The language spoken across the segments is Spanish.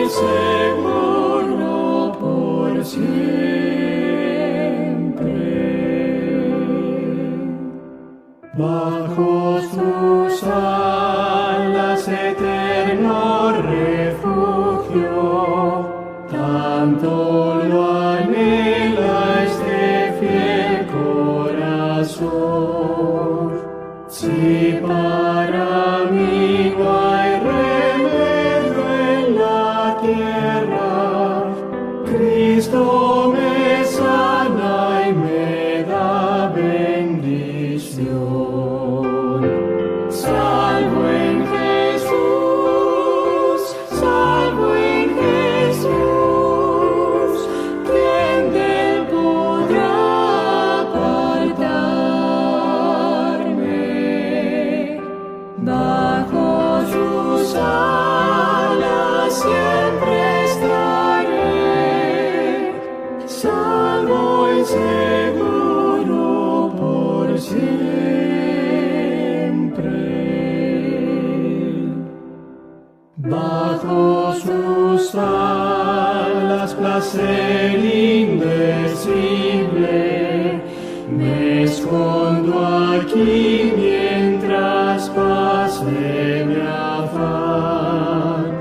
seguro por siempre. Bajo sus alas eterno refugio, tanto lo anhela este fiel corazón. Si para mí no hay remedio en la tierra, Cristo me sana y me da bendición. Salvo en Jesús, salvo en Jesús, ¿quién de él podrá apartarme? Bajo sus alas siempre estaré, salvo y seguro por siempre. Bajo sus alas placer indecible, me escondo aquí mientras pase mi afán.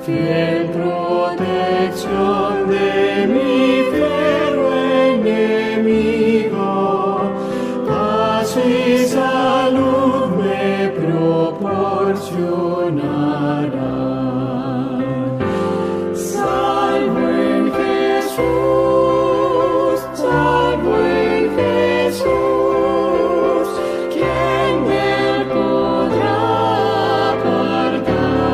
Fiel protección de mi fiero enemigo, paz y salud me proporcionará. Salvo en Jesús, salvo en Jesús, ¿quién de él podrá apartarme?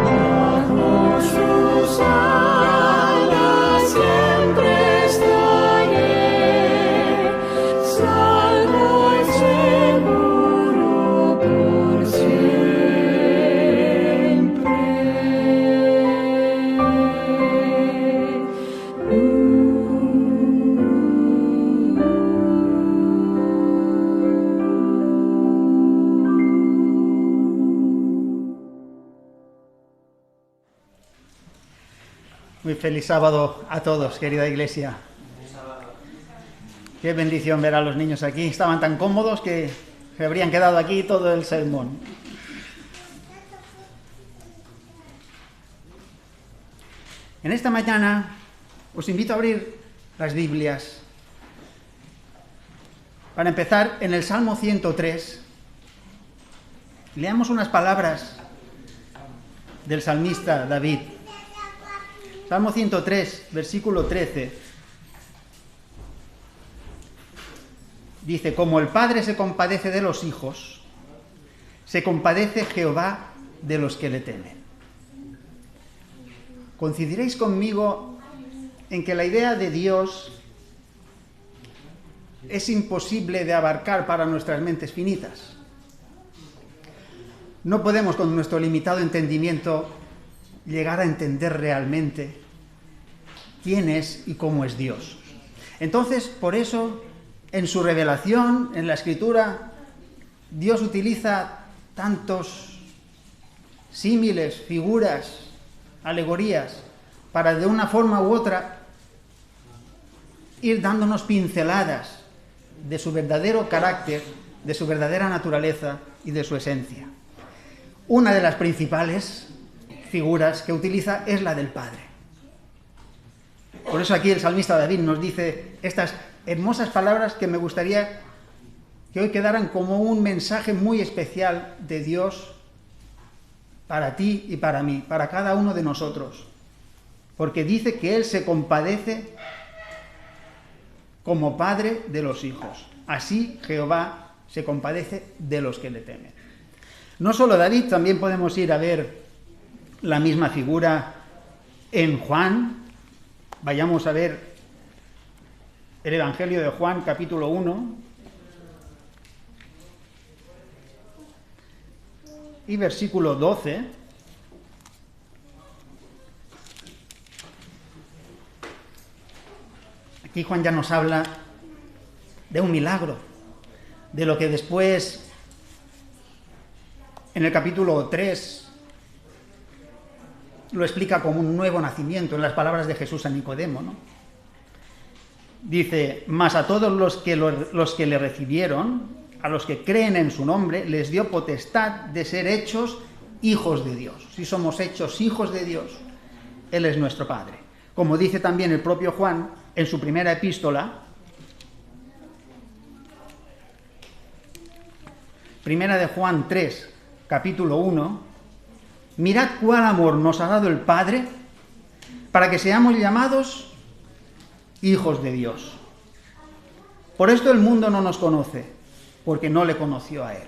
Bajo sus alas siempre estaré, salvo y seguro por siempre. Muy feliz sábado a todos, querida iglesia. Qué bendición ver a los niños aquí. Estaban tan cómodos que se habrían quedado aquí todo el sermón. En esta mañana os invito a abrir las Biblias. Para empezar, en el Salmo 103, leamos unas palabras del salmista David. Salmo 103, versículo 13. Dice: como el Padre se compadece de los hijos, se compadece Jehová de los que le temen. ¿Coincidiréis conmigo en que la idea de Dios es imposible de abarcar para nuestras mentes finitas? No podemos, con nuestro limitado entendimiento, llegar a entender realmente quién es y cómo es Dios. Entonces, por eso, en su revelación, en la Escritura, Dios utiliza tantos símiles, figuras, alegorías, para de una forma u otra ir dándonos pinceladas de su verdadero carácter, de su verdadera naturaleza y de su esencia. Una de las principales figuras que utiliza es la del Padre. Por eso aquí el salmista David nos dice estas hermosas palabras que me gustaría que hoy quedaran como un mensaje muy especial de Dios para ti y para mí, para cada uno de nosotros. Porque dice que Él se compadece como Padre de los hijos. Así Jehová se compadece de los que le temen. No solo David, también podemos ir a ver la misma figura en Juan. Vayamos a ver el Evangelio de Juan, capítulo 1, y versículo 12. Aquí Juan ya nos habla de un milagro, de lo que después, en el capítulo 3, lo explica como un nuevo nacimiento en las palabras de Jesús a Nicodemo, ¿no? Dice, mas a todos los que le recibieron, a los que creen en su nombre, les dio potestad de ser hechos hijos de Dios. Si somos hechos hijos de Dios, Él es nuestro Padre. Como dice también el propio Juan en su primera epístola, primera de Juan 3, capítulo 1, mirad cuál amor nos ha dado el Padre para que seamos llamados hijos de Dios. Por esto el mundo no nos conoce, porque no le conoció a Él.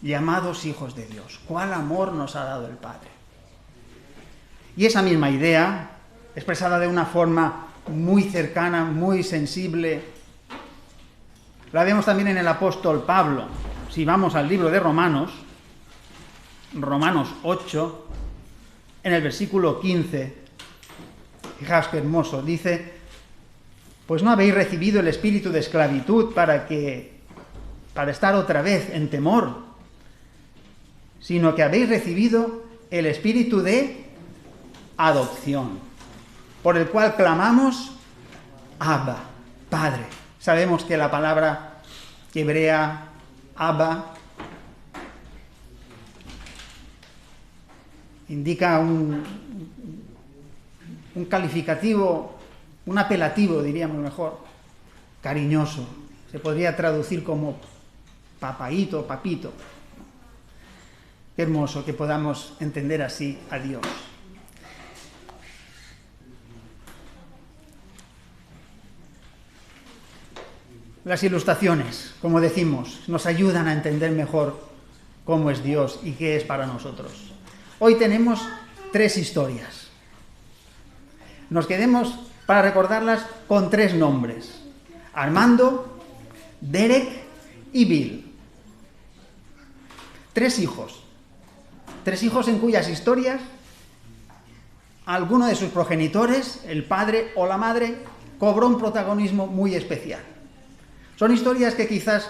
Llamados hijos de Dios. ¿Cuál amor nos ha dado el Padre? Y esa misma idea, expresada de una forma muy cercana, muy sensible, la vemos también en el apóstol Pablo. Si vamos al libro de Romanos 8, en el versículo 15, fijaos qué hermoso, dice, pues no habéis recibido el espíritu de esclavitud para estar otra vez en temor, sino que habéis recibido el espíritu de adopción, por el cual clamamos, Abba, Padre. Sabemos que la palabra hebrea, Abba, indica un calificativo, un apelativo, diríamos mejor, cariñoso. Se podría traducir como papaíto, papito. Qué hermoso que podamos entender así a Dios. Las ilustraciones, como decimos, nos ayudan a entender mejor cómo es Dios y qué es para nosotros. Hoy tenemos 3 historias. Nos quedemos para recordarlas con 3 nombres: Armando, Derek y Bill. 3 hijos. 3 hijos en cuyas historias alguno de sus progenitores, el padre o la madre, cobró un protagonismo muy especial. Son historias que quizás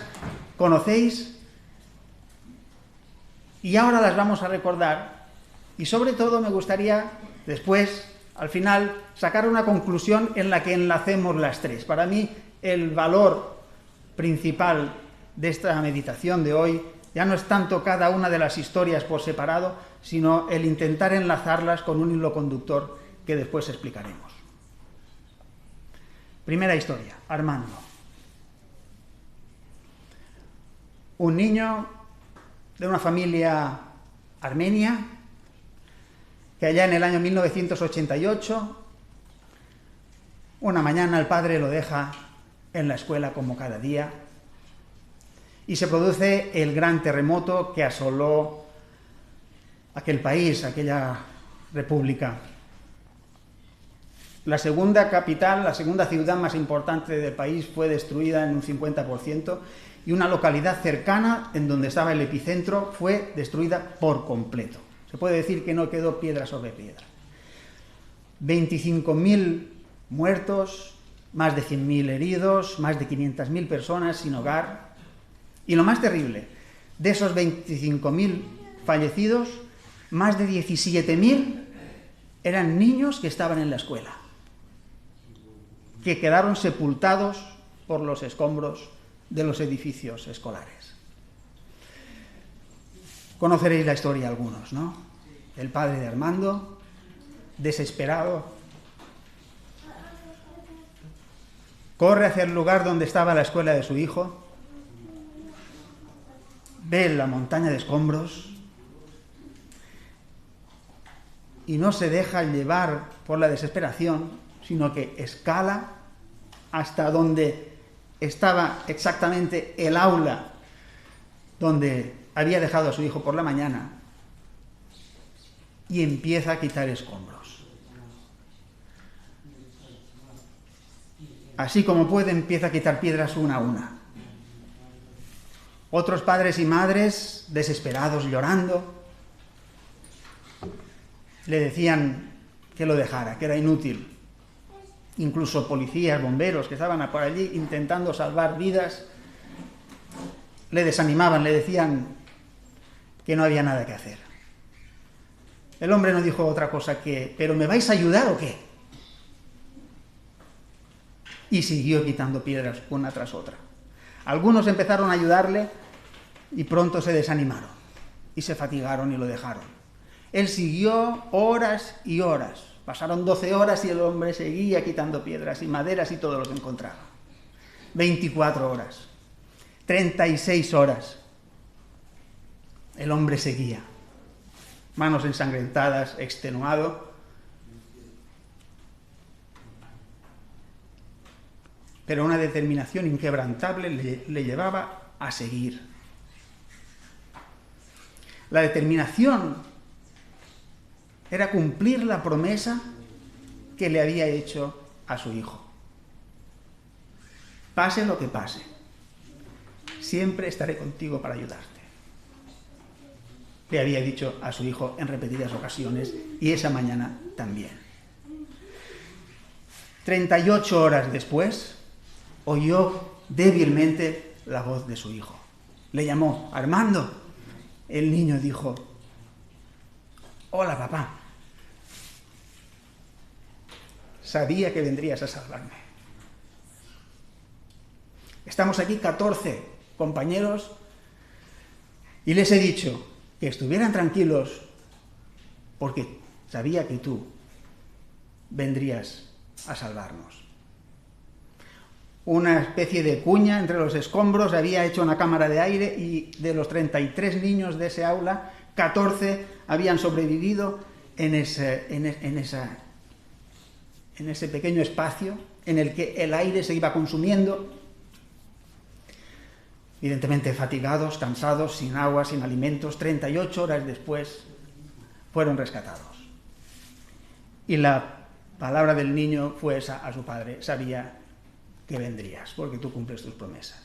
conocéis y ahora las vamos a recordar, y sobre todo me gustaría después, al final, sacar una conclusión en la que enlacemos las 3. Para mí, el valor principal de esta meditación de hoy ya no es tanto cada una de las historias por separado, sino el intentar enlazarlas con un hilo conductor que después explicaremos. Primera historia, Armando. Un niño de una familia armenia que allá en el año 1988, una mañana el padre lo deja en la escuela como cada día y se produce el gran terremoto que asoló aquel país, aquella república. La segunda capital, la segunda ciudad más importante del país fue destruida en un 50%, y una localidad cercana, en donde estaba el epicentro, fue destruida por completo. Se puede decir que no quedó piedra sobre piedra. 25.000 muertos, más de 100.000 heridos, más de 500.000 personas sin hogar. Y lo más terrible, de esos 25.000 fallecidos, más de 17.000 eran niños que estaban en la escuela, que quedaron sepultados por los escombros de los edificios escolares. Conoceréis la historia algunos, ¿no? El padre de Armando, desesperado, corre hacia el lugar donde estaba la escuela de su hijo, ve la montaña de escombros y no se deja llevar por la desesperación, sino que escala hasta donde estaba exactamente el aula donde había dejado a su hijo por la mañana y empieza a quitar escombros. Así como puede, empieza a quitar piedras una a una. Otros padres y madres, desesperados, llorando, le decían que lo dejara, que era inútil. Incluso policías, bomberos que estaban por allí intentando salvar vidas, le desanimaban, le decían que no había nada que hacer. El hombre no dijo otra cosa que, ¿pero me vais a ayudar o qué? Y siguió quitando piedras una tras otra. Algunos empezaron a ayudarle y pronto se desanimaron y se fatigaron y lo dejaron. Él siguió horas y horas. Pasaron 12 horas y el hombre seguía quitando piedras y maderas y todo lo que encontraba. 24 horas. 36 horas. El hombre seguía. Manos ensangrentadas, extenuado. Pero una determinación inquebrantable le llevaba a seguir. La determinación era cumplir la promesa que le había hecho a su hijo. Pase lo que pase, siempre estaré contigo para ayudarte. Le había dicho a su hijo en repetidas ocasiones y esa mañana también. 38 horas después, oyó débilmente la voz de su hijo. Le llamó: Armando. El niño dijo: hola, papá. Sabía que vendrías a salvarme. Estamos aquí 14 compañeros y les he dicho que estuvieran tranquilos porque sabía que tú vendrías a salvarnos. Una especie de cuña entre los escombros había hecho una cámara de aire y de los 33 niños de ese aula, 14 habían sobrevivido en ese pequeño espacio en el que el aire se iba consumiendo. Evidentemente fatigados, cansados, sin agua, sin alimentos, 38 horas después fueron rescatados. Y la palabra del niño fue esa a su padre: sabía que vendrías, porque tú cumples tus promesas.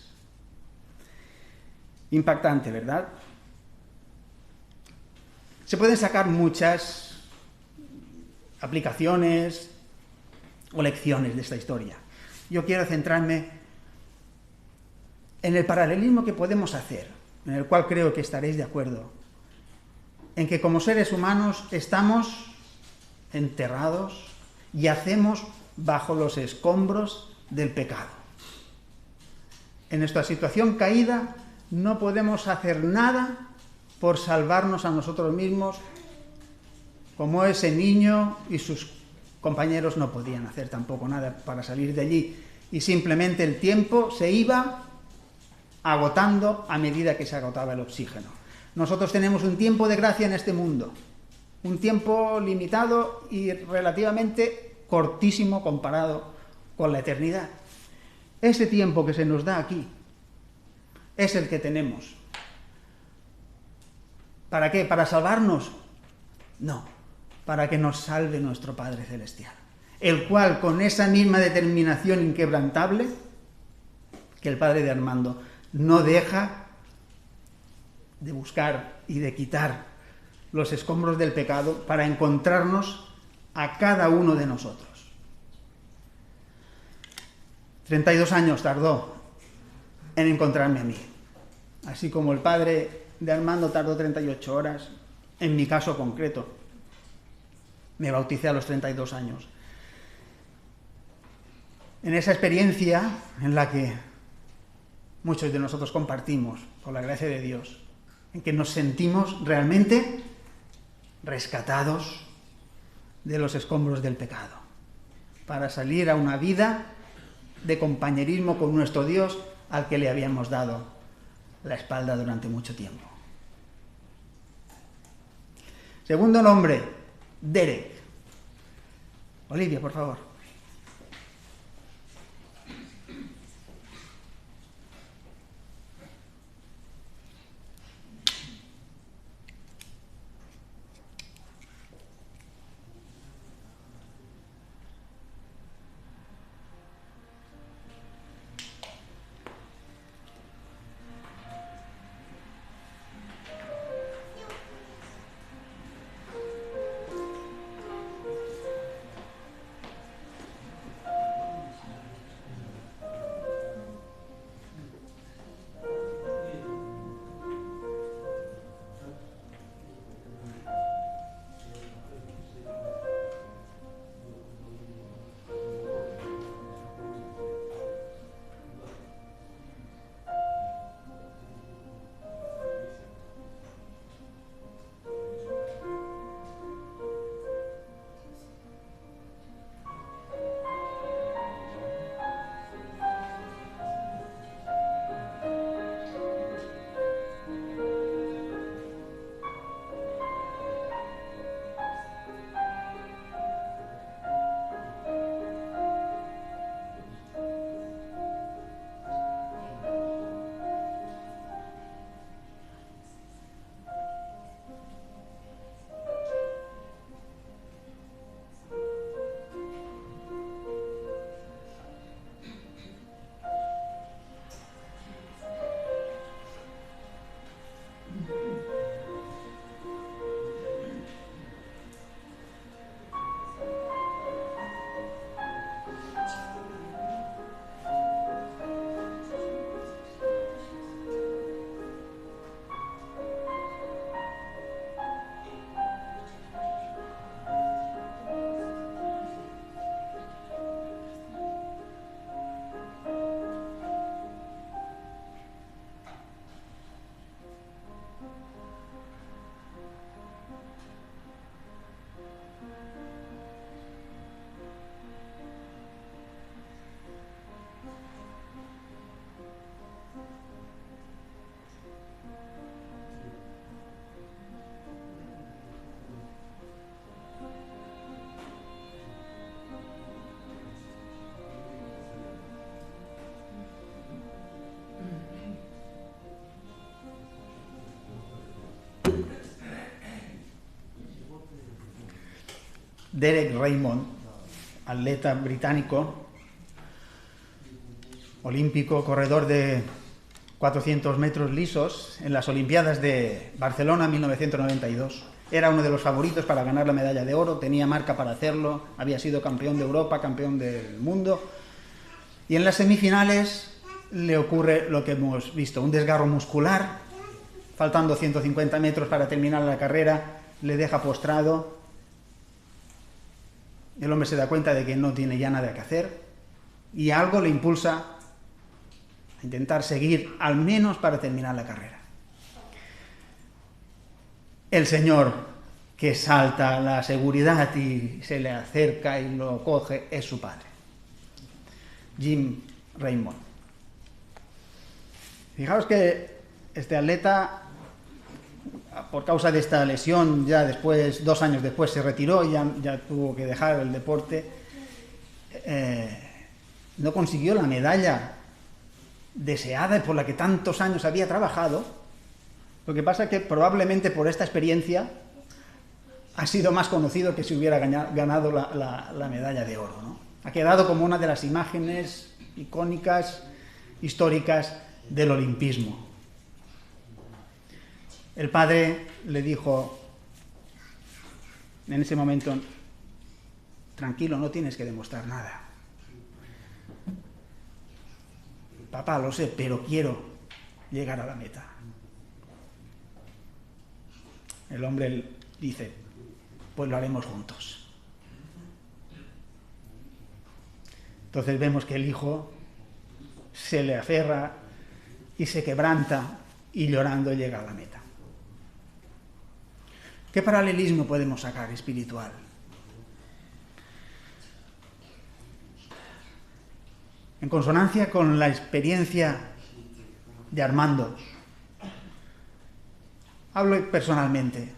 Impactante, ¿verdad? Se pueden sacar muchas aplicaciones o lecciones de esta historia. Yo quiero centrarme en el paralelismo que podemos hacer, en el cual creo que estaréis de acuerdo, en que como seres humanos estamos enterrados, yacemos bajo los escombros del pecado. En nuestra situación caída no podemos hacer nada por salvarnos a nosotros mismos, como ese niño y sus compañeros no podían hacer tampoco nada para salir de allí, y simplemente el tiempo se iba agotando a medida que se agotaba el oxígeno. Nosotros tenemos un tiempo de gracia en este mundo, un tiempo limitado y relativamente cortísimo comparado con la eternidad. Ese tiempo que se nos da aquí es el que tenemos. ¿Para qué? ¿Para salvarnos? No, para que nos salve nuestro Padre Celestial, el cual, con esa misma determinación inquebrantable que el padre de Armando, no deja de buscar y de quitar los escombros del pecado para encontrarnos a cada uno de nosotros. 32 años tardó en encontrarme a mí, así como el padre de Armando tardó 38 horas. En mi caso concreto, me bauticé a los 32 años. En esa experiencia en la que muchos de nosotros compartimos, por la gracia de Dios, en que nos sentimos realmente rescatados de los escombros del pecado, para salir a una vida de compañerismo con nuestro Dios, al que le habíamos dado la espalda durante mucho tiempo. Segundo nombre, Derek. Olivia, por favor. Derek Raymond, atleta británico, olímpico, corredor de 400 metros lisos en las Olimpiadas de Barcelona 1992. Era uno de los favoritos para ganar la medalla de oro, tenía marca para hacerlo, había sido campeón de Europa, campeón del mundo. Y en las semifinales le ocurre lo que hemos visto, un desgarro muscular, faltando 150 metros para terminar la carrera, le deja postrado. El hombre se da cuenta de que no tiene ya nada que hacer y algo le impulsa a intentar seguir al menos para terminar la carrera. El señor que salta la seguridad y se le acerca y lo coge es su padre, Jim Raymond. Fijaos que este atleta, por causa de esta lesión, ya después, 2 años después, se retiró y ya tuvo que dejar el deporte. No consiguió la medalla deseada y por la que tantos años había trabajado. Lo que pasa es que probablemente por esta experiencia ha sido más conocido que si hubiera ganado la medalla de oro, ¿no? Ha quedado como una de las imágenes icónicas, históricas del olimpismo. El padre le dijo en ese momento: tranquilo, no tienes que demostrar nada. Papá, lo sé, pero quiero llegar a la meta. El hombre dice: pues lo haremos juntos. Entonces vemos que el hijo se le aferra y se quebranta y llorando llega a la meta. ¿Qué paralelismo podemos sacar espiritual? En consonancia con la experiencia de Armando, hablo personalmente.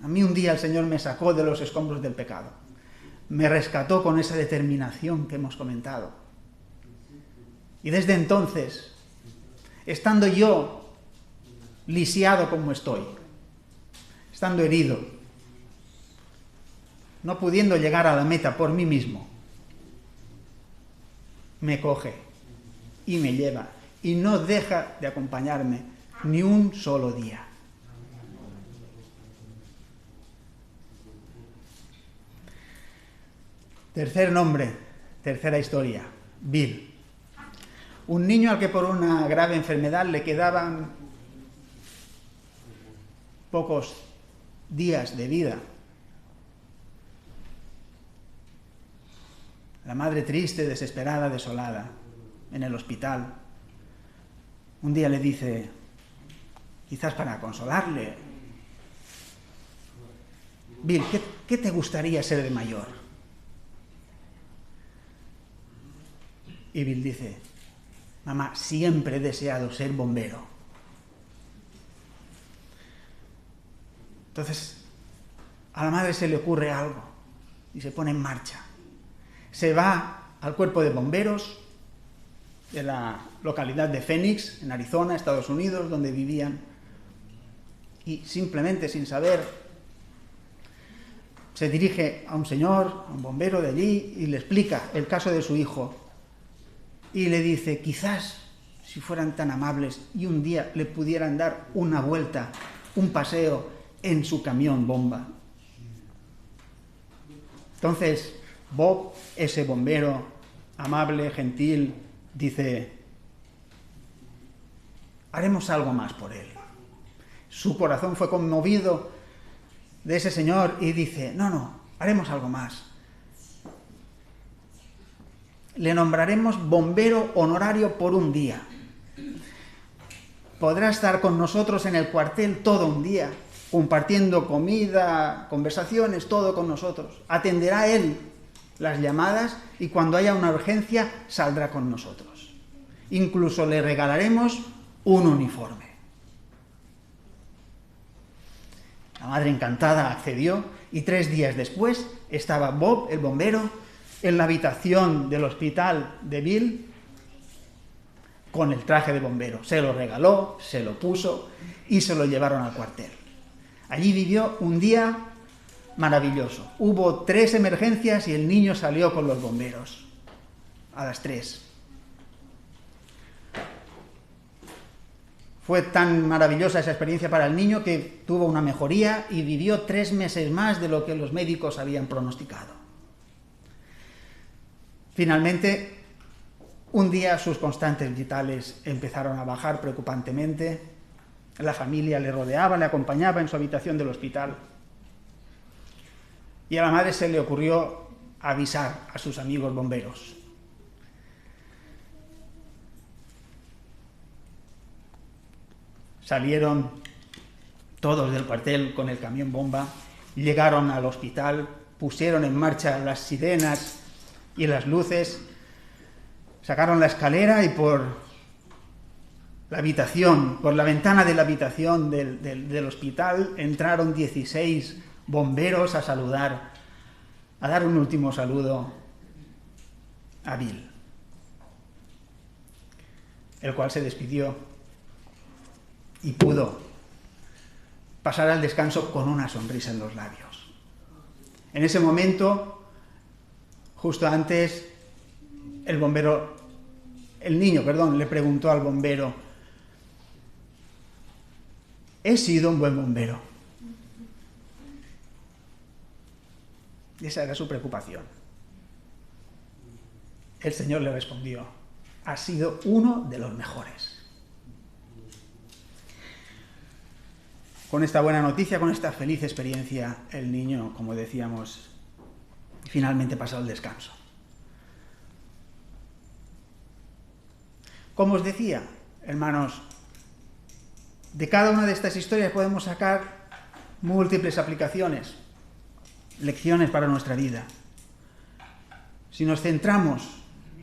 A mí un día el Señor me sacó de los escombros del pecado. Me rescató con esa determinación que hemos comentado. Y desde entonces, estando yo lisiado como estoy, estando herido, no pudiendo llegar a la meta por mí mismo, me coge y me lleva y no deja de acompañarme ni un solo día. Tercer nombre, tercera historia, Bill. Un niño al que por una grave enfermedad le quedaban pocos días de vida. La madre triste, desesperada, desolada, en el hospital. Un día le dice, quizás para consolarle: Bill, ¿qué te gustaría ser de mayor? Y Bill dice: mamá, siempre he deseado ser bombero. Entonces, a la madre se le ocurre algo y se pone en marcha. Se va al cuerpo de bomberos de la localidad de Phoenix, en Arizona, Estados Unidos, donde vivían, y simplemente sin saber se dirige a un señor, a un bombero de allí, y le explica el caso de su hijo. Y le dice, quizás, si fueran tan amables y un día le pudieran dar una vuelta, un paseo en su camión bomba. Entonces, Bob, ese bombero amable, gentil, dice, haremos algo más por él. Su corazón fue conmovido de ese señor y dice, no, haremos algo más. Le nombraremos bombero honorario por un día. Podrá estar con nosotros en el cuartel todo un día, compartiendo comida, conversaciones, todo con nosotros. Atenderá él las llamadas y cuando haya una urgencia saldrá con nosotros. Incluso le regalaremos un uniforme. La madre encantada accedió y 3 días después estaba Bob, el bombero, en la habitación del hospital de Bill con el traje de bombero. Se lo regaló, se lo puso y se lo llevaron al cuartel. Allí vivió un día maravilloso. Hubo 3 emergencias y el niño salió con los bomberos a las 3. Fue tan maravillosa esa experiencia para el niño que tuvo una mejoría y vivió 3 meses más de lo que los médicos habían pronosticado. Finalmente, un día sus constantes vitales empezaron a bajar preocupantemente. La familia le rodeaba, le acompañaba en su habitación del hospital. Y a la madre se le ocurrió avisar a sus amigos bomberos. Salieron todos del cuartel con el camión bomba, llegaron al hospital, pusieron en marcha las sirenas y las luces, sacaron la escalera y por la habitación, por la ventana de la habitación del hospital, entraron 16 bomberos a saludar, a dar un último saludo a Bill, el cual se despidió y pudo pasar al descanso con una sonrisa en los labios. En ese momento, justo antes, el niño, le preguntó al bombero: ¿he sido un buen bombero? Y esa era su preocupación. El Señor le respondió: has sido uno de los mejores. Con esta buena noticia, con esta feliz experiencia, el niño, como decíamos, finalmente pasó el descanso. Como os decía, hermanos, de cada una de estas historias podemos sacar múltiples aplicaciones, lecciones para nuestra vida. Si nos centramos,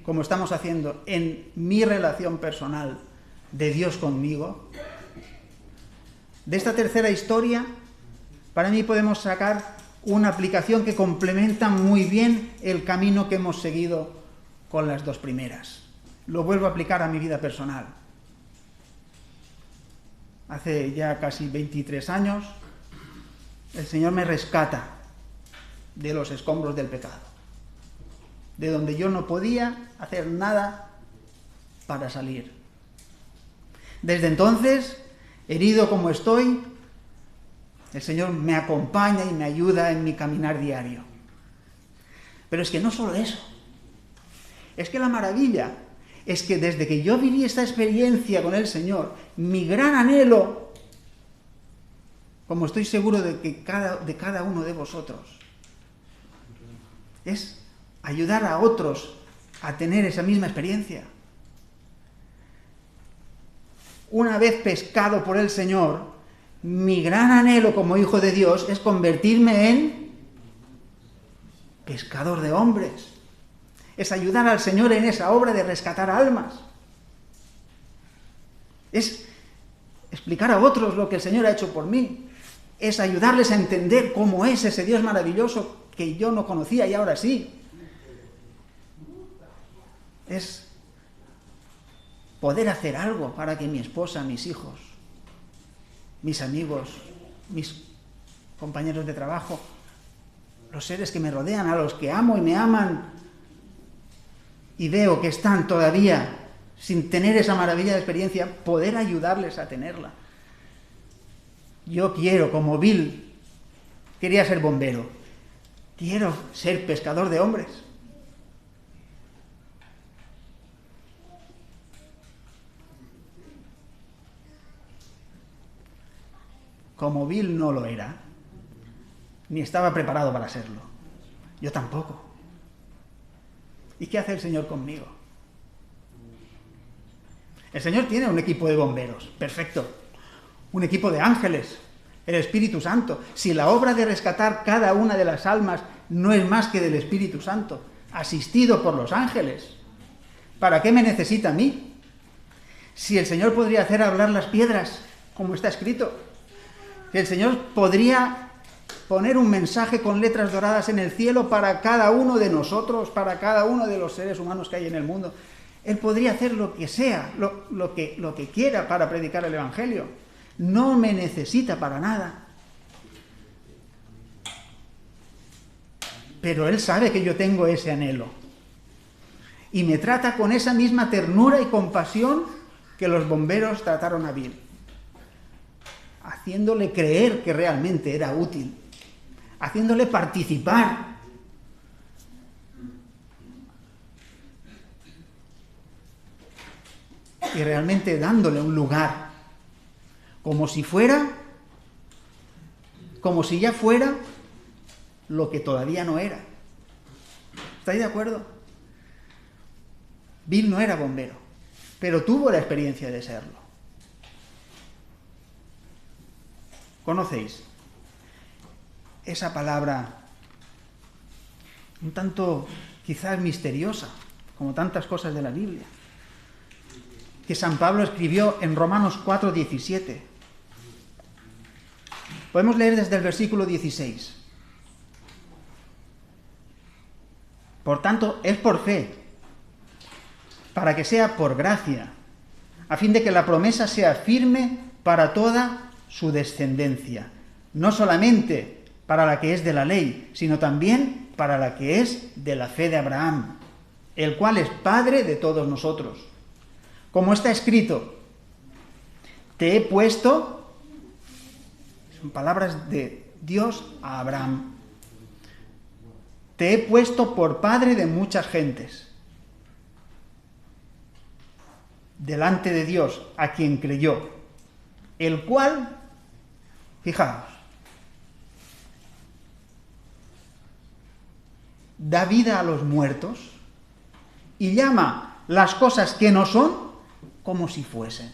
como estamos haciendo, en mi relación personal de Dios conmigo, de esta tercera historia, para mí podemos sacar una aplicación que complementa muy bien el camino que hemos seguido con las 2 primeras. Lo vuelvo a aplicar a mi vida personal. Hace ya casi 23 años, el Señor me rescata de los escombros del pecado, de donde yo no podía hacer nada para salir. Desde entonces, herido como estoy, el Señor me acompaña y me ayuda en mi caminar diario. Pero es que no solo eso, es que la maravilla es que desde que yo viví esta experiencia con el Señor, mi gran anhelo, como estoy seguro de cada uno de vosotros, es ayudar a otros a tener esa misma experiencia. Una vez pescado por el Señor, mi gran anhelo como hijo de Dios es convertirme en pescador de hombres. Es ayudar al Señor en esa obra de rescatar almas. Es explicar a otros lo que el Señor ha hecho por mí. Es ayudarles a entender cómo es ese Dios maravilloso que yo no conocía y ahora sí. Es poder hacer algo para que mi esposa, mis hijos, mis amigos, mis compañeros de trabajo, los seres que me rodean, a los que amo y me aman, y veo que están todavía sin tener esa maravillosa experiencia, poder ayudarles a tenerla. Yo quiero, como Bill quería ser bombero, quiero ser pescador de hombres. Como Bill no lo era, ni estaba preparado para serlo. Yo tampoco. ¿Y qué hace el Señor conmigo? El Señor tiene un equipo de bomberos, perfecto. Un equipo de ángeles, el Espíritu Santo. Si la obra de rescatar cada una de las almas no es más que del Espíritu Santo, asistido por los ángeles, ¿para qué me necesita a mí? Si el Señor podría hacer hablar las piedras, como está escrito. Si el Señor podría poner un mensaje con letras doradas en el cielo para cada uno de nosotros, para cada uno de los seres humanos que hay en el mundo. Él podría hacer lo que sea, lo que quiera para predicar el Evangelio. No me necesita para nada. pero Él sabe que yo tengo ese anhelo. Y me trata con esa misma ternura y compasión que los bomberos trataron a Bill, haciéndole creer que realmente era útil, haciéndole participar. Y realmente dándole un lugar, como si ya fuera lo que todavía no era. ¿Estáis de acuerdo? Bill no era bombero, pero tuvo la experiencia de serlo. ¿Conocéis esa palabra un tanto quizás misteriosa, como tantas cosas de la Biblia, que San Pablo escribió en Romanos 4:17? Podemos leer desde el versículo 16. Por tanto, es por fe, para que sea por gracia, a fin de que la promesa sea firme para toda su descendencia, no solamente para la que es de la ley, sino también para la que es de la fe de Abraham, el cual es Padre de todos nosotros. Como está escrito, te he puesto, son palabras de Dios a Abraham, te he puesto por padre de muchas gentes, delante de Dios, a quien creyó, el cual, fijaos, da vida a los muertos y llama las cosas que no son como si fuesen.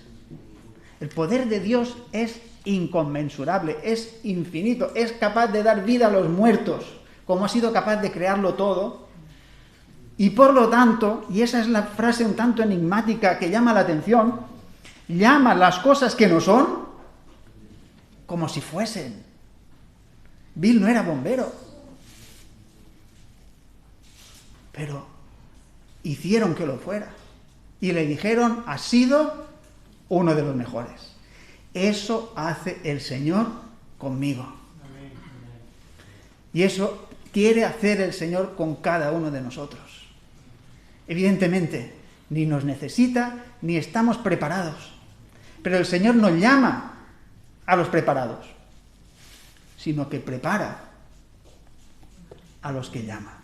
El poder de Dios es inconmensurable, es infinito, es capaz de dar vida a los muertos, como ha sido capaz de crearlo todo. Y por lo tanto, y esa es la frase un tanto enigmática que llama la atención, llama las cosas que no son como si fuesen. Bill no era bombero, pero hicieron que lo fuera. Y le dijeron, has sido uno de los mejores. Eso hace el Señor conmigo. Y eso quiere hacer el Señor con cada uno de nosotros. Evidentemente, ni nos necesita, ni estamos preparados. Pero el Señor no llama a los preparados, sino que prepara a los que llama.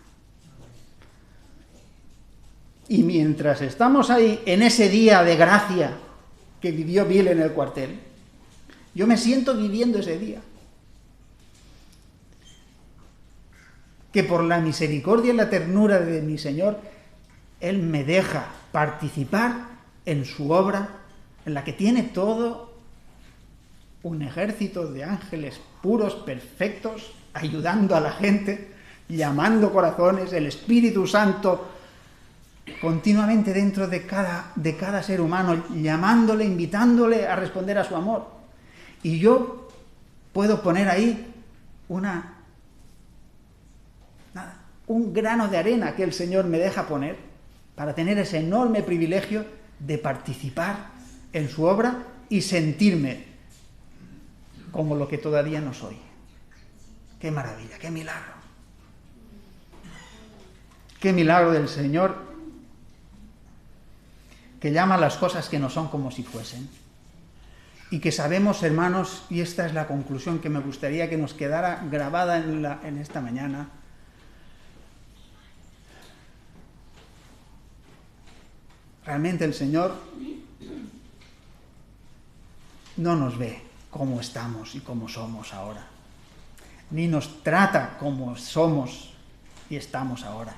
Y mientras estamos ahí, en ese día de gracia que vivió Bill en el cuartel, yo me siento viviendo ese día. Que por la misericordia y la ternura de mi Señor, Él me deja participar en su obra, en la que tiene todo un ejército de ángeles puros, perfectos, ayudando a la gente, llamando corazones, el Espíritu Santo continuamente dentro de cada ser humano, llamándole, invitándole a responder a su amor. Y yo puedo poner ahí un grano de arena que el Señor me deja poner para tener ese enorme privilegio de participar en su obra y sentirme como lo que todavía no soy. ¡Qué maravilla, qué milagro! ¡Qué milagro del Señor que llama las cosas que no son como si fuesen! Y que sabemos, hermanos, y esta es la conclusión que me gustaría que nos quedara grabada en esta mañana, realmente el Señor no nos ve como estamos y como somos ahora, ni nos trata como somos y estamos ahora.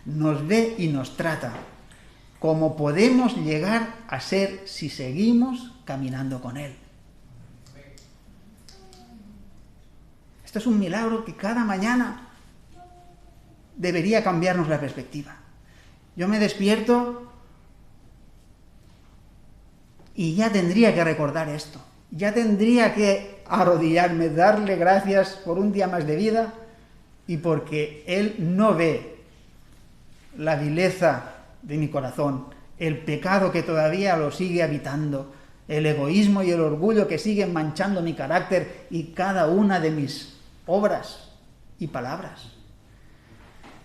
Nos ve y nos trata como podemos llegar a ser si seguimos caminando con Él. Esto es un milagro que cada mañana debería cambiarnos la perspectiva. Yo me despierto y ya tendría que recordar esto. Ya tendría que arrodillarme, darle gracias por un día más de vida y porque Él no ve la vileza de mi corazón, el pecado que todavía lo sigue habitando, el egoísmo y el orgullo que siguen manchando mi carácter y cada una de mis obras y palabras.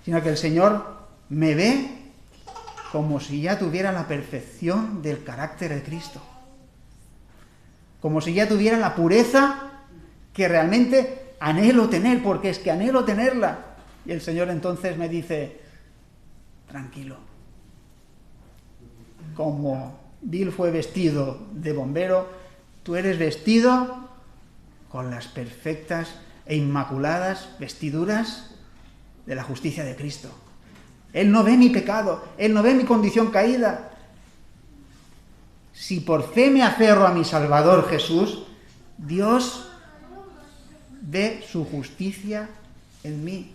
sino que el Señor me ve como si ya tuviera la perfección del carácter de Cristo, como si ya tuviera la pureza que realmente anhelo tener, porque es que anhelo tenerla. Y el Señor entonces me dice, tranquilo, como Bill fue vestido de bombero, tú eres vestido con las perfectas e inmaculadas vestiduras de la justicia de Cristo. Él no ve mi pecado, Él no ve mi condición caída. Si por fe me aferro a mi Salvador Jesús, Dios ve su justicia en mí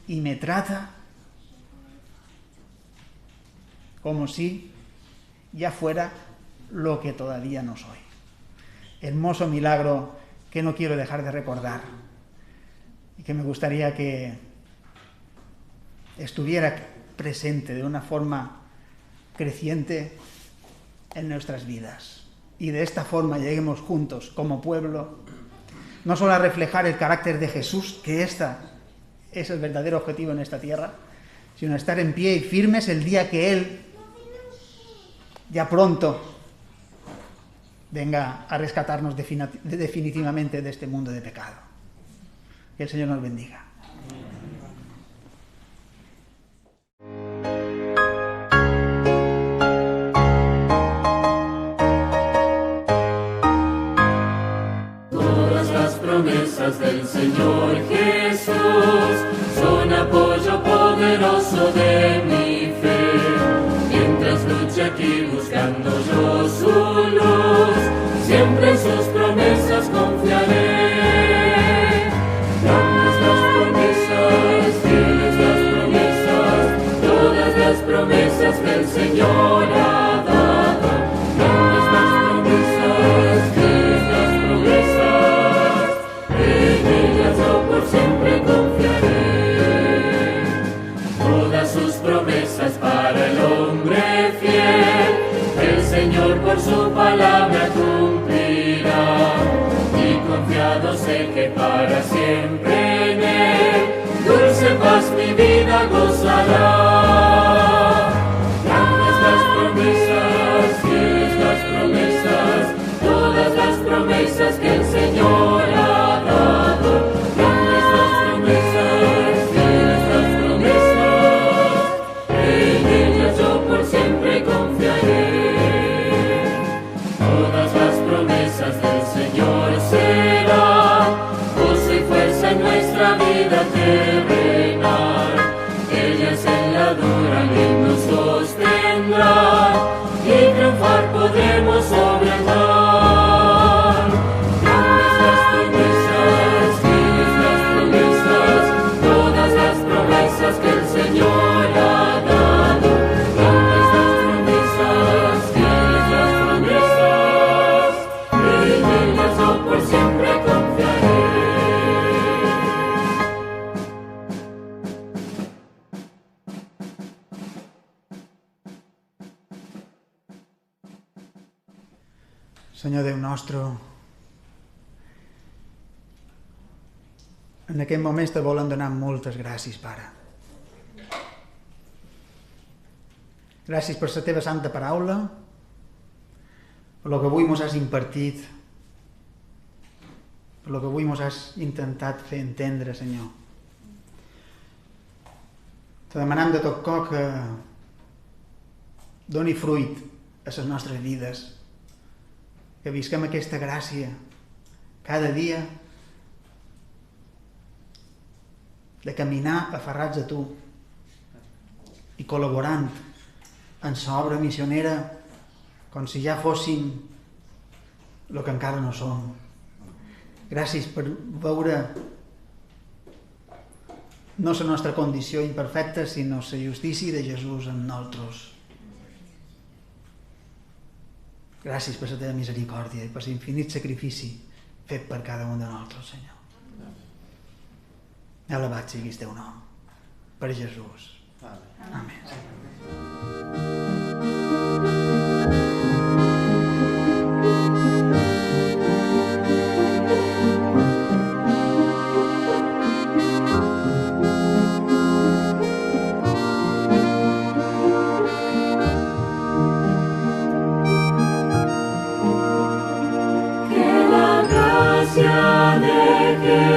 y me trata como si ya fuera lo que todavía no soy. Hermoso milagro que no quiero dejar de recordar y que me gustaría que estuviera presente de una forma creciente en nuestras vidas. Y de esta forma lleguemos juntos como pueblo, no solo a reflejar el carácter de Jesús, que este es el verdadero objetivo en esta tierra, sino a estar en pie y firmes el día que Él ya pronto venga a rescatarnos definitivamente de este mundo de pecado. Que el Señor nos bendiga. Todas las promesas del Señor Jesús son apoyo poderoso de mi fe. Mientras luche aquí buscando yo su luz, siempre en sus promesas confiaré. Grandes las promesas, fieles las promesas, todas las promesas que el Señor ha dado. Grandes las promesas, fieles las promesas, en ellas yo por siempre confiaré. Todas sus promesas para el hombre fiel, el Señor por su palabra cumplirá. Y confiado sé que para siempre en Él, dulce paz mi vida gozará. Grandes las promesas, fieles las promesas, todas las promesas que el Señor ha dado. Grandes las promesas, fieles las promesas, en ellas yo por siempre confiaré. Todas las promesas del Señor serán gozo y fuerza en nuestra vida terrenal. Ellas en la dura ley nos sostendrán y triunfar podremos sobre el mal. Grandes las promesas, fieles las promesas, todas las promesas que el Señor ha dado. Grandes las promesas, fieles las promesas, en ellas yo por siempre confiaré. Senyor Déu nostre, en aquest moment te volem donar moltes gràcies, Pare. Gràcies per la teva santa paraula, per lo que avui mos has impartit, per lo que avui mos has intentat fer entendre, Senyor. Te demanem de tot cor que doni fruit a les nostres vides, que visquem aquesta gràcia cada dia de caminar aferrats a tu i col·laborant en l'obra missionera com si ja fóssim el que encara no som. Gràcies per veure no la nostra condició imperfecta, sinó la justícia de Jesús en nosaltres. Gràcies per la teva misericòrdia i per l'infinit sacrifici fet per cada un de nosaltres, Senyor. Alabat sigui el teu nom. Per Jesús. Amén. Él